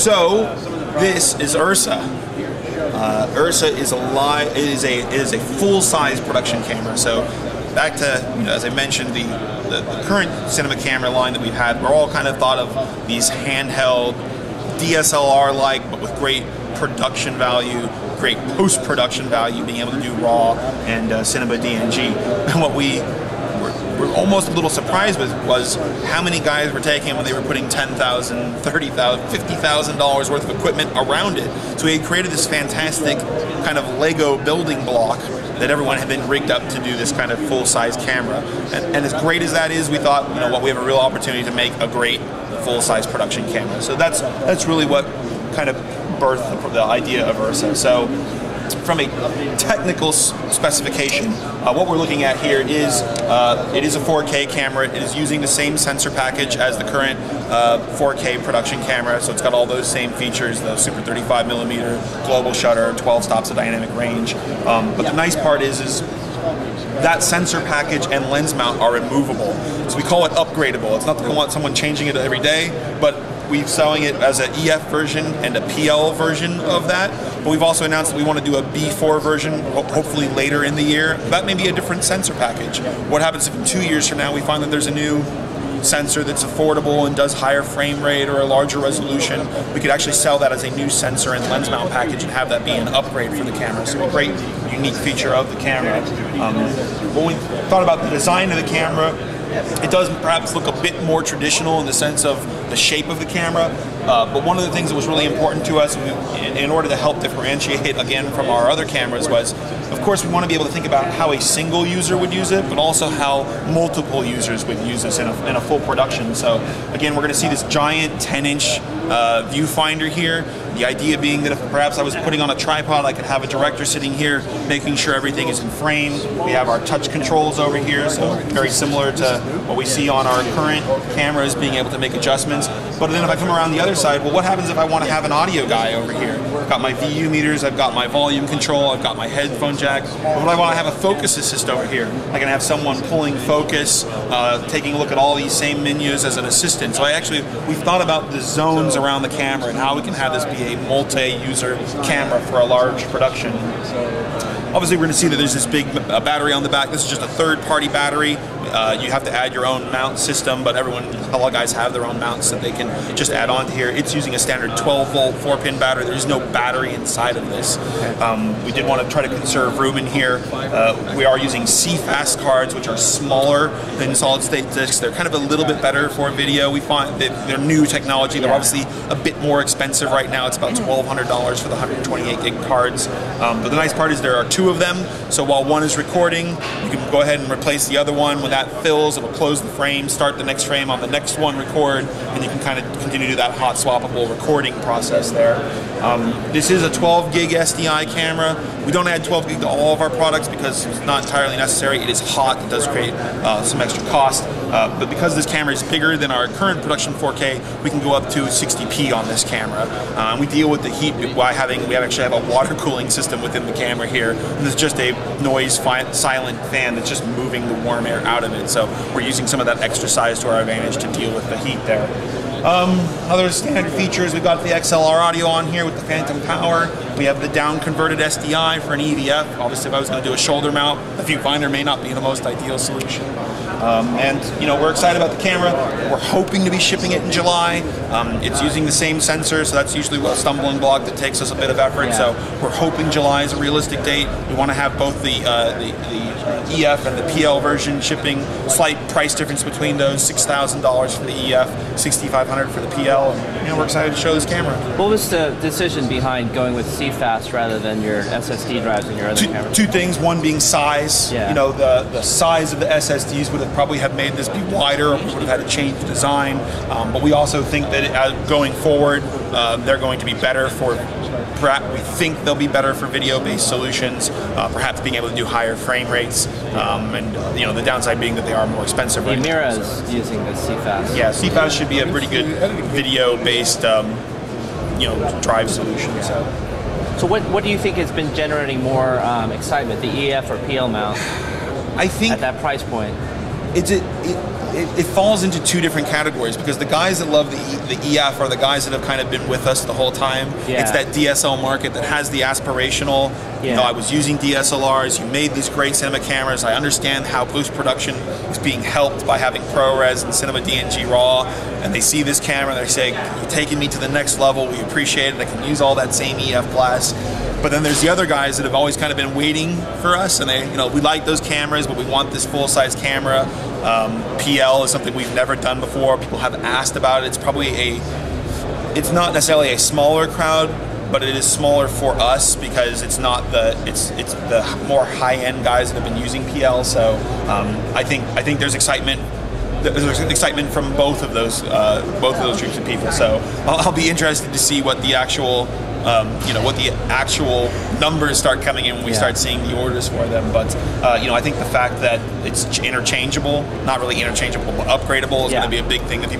So this is URSA. URSA is a full-size production camera. So back to, as I mentioned, the current cinema camera line that we've had, we're all kind of thought of these handheld DSLR-like, but with great production value, great post-production value, being able to do RAW and cinema DNG. And what we were almost a little surprised with was how many guys were taking when they were putting $10,000, $30,000, $50,000 worth of equipment around it. So we had created this fantastic kind of Lego building block that everyone had been rigged up to do this kind of full-size camera. And as great as that is, we thought, we have a real opportunity to make a great full-size production camera. So that's really what kind of birthed the idea of URSA. So from a technical specification, what we're looking at here is it is a 4K camera. It is using the same sensor package as the current 4K production camera, so it's got all those same features, the super 35mm global shutter, 12 stops of dynamic range. But the nice part is that sensor package and lens mount are removable. So we call it upgradable. It's not that we want someone changing it every day, but we're selling it as an EF version and a PL version of that. But we've also announced that we want to do a B4 version, hopefully later in the year. That may be a different sensor package. What happens if in 2 years from now we find that there's a new sensor that's affordable and does higher frame rate or a larger resolution? We could actually sell that as a new sensor and lens mount package and have that be an upgrade for the camera. So a great, unique feature of the camera. When we thought about the design of the camera, it does perhaps look a bit more traditional in the sense of the shape of the camera, but one of the things that was really important to us in order to help differentiate again from our other cameras was, of course, we want to be able to think about how a single user would use it, but also how multiple users would use this in a full production. So again, we're going to see this giant 10-inch viewfinder here. The idea being that if perhaps I was putting on a tripod, I could have a director sitting here making sure everything is in frame. We have our touch controls over here, so very similar to what we see on our current cameras, being able to make adjustments. But then if I come around the other side, well, what happens if I want to have an audio guy over here? I've got my VU meters, I've got my volume control, I've got my headphone jack. But what I want to have a focus assist over here. I can have someone pulling focus, taking a look at all these same menus as an assistant. So we've thought about the zones around the camera and how we can have this be a multi-user camera for a large production. Obviously, we're going to see that there's this big battery on the back. This is just a third-party battery. You have to add your own mount system, but a lot of guys have their own mounts that they can just add on to here. It's using a standard 12-volt 4-pin battery. There's no battery inside of this. We did want to try to conserve room in here. We are using CFast cards, which are smaller than solid-state discs. They're kind of a little bit better for video. We find that they're new technology. They're obviously a bit more expensive right now. It's about $1,200 for the 128 gig cards. But the nice part is there are two of them. So while one is recording, you can go ahead and replace the other one. When that fills, it will close the frame, start the next frame on the next one, record, and you can kind of continue to do that hot swappable recording process there. This is a 12 gig SDI camera. We don't add 12 gig to all of our products because it's not entirely necessary. It is hot. It does create some extra cost. But because this camera is bigger than our current production 4K, we can go up to 60p on this camera. And we deal with the heat by we actually have a water cooling system within the camera here. And there's just a noise silent fan that's just moving the warm air out of it. So we're using some of that extra size to our advantage to deal with the heat there. Other standard features, we've got the XLR audio on here with the phantom power. We have the down converted SDI for an EVF. Obviously, if I was going to do a shoulder mount, the viewfinder may not be the most ideal solution. We're excited about the camera. We're hoping to be shipping it in July. It's using the same sensor, so that's usually a stumbling block that takes us a bit of effort. So we're hoping July is a realistic date. We want to have both the EF and the PL version shipping. Slight price difference between those: $6,000 for the EF, $6,500 for the PL. And we're excited to show this camera. What was the decision behind going with CFast rather than your SSD drives in your other cameras? Two things. One being size. Yeah. The size of the SSDs would have probably have made this be wider, or we would have had to change the design. But we also think that going forward, they're going to be better for. We think they'll be better for video-based solutions, perhaps being able to do higher frame rates, and the downside being that they are more expensive. The Mira is using the CFast. Yeah, CFast should be a pretty good video-based, drive solution. So what do you think has been generating more excitement, the EF or PL mount? I think at that price point. it falls into two different categories, because the guys that love the EF are the guys that have kind of been with us the whole time. Yeah. It's that DSL market that has the aspirational, you know, I was using DSLRs, you made these great cinema cameras, I understand how post-production is being helped by having ProRes and Cinema DNG RAW, and they see this camera and they say, you're taking me to the next level, we appreciate it, I can use all that same EF glass. But then there's the other guys that have always kind of been waiting for us, and they, you know, we like those cameras, but we want this full-size camera. PL is something we've never done before. People have asked about it. It's probably it's not necessarily a smaller crowd, but it is smaller for us because it's not it's the more high-end guys that have been using PL. So I think there's excitement. There's excitement from both of those groups of people. So I'll be interested to see what the actual you know, what the actual numbers start coming in when we start seeing the orders for them. But you know, I think the fact that it's interchangeable, not really interchangeable, but upgradable, is going to be a big thing that people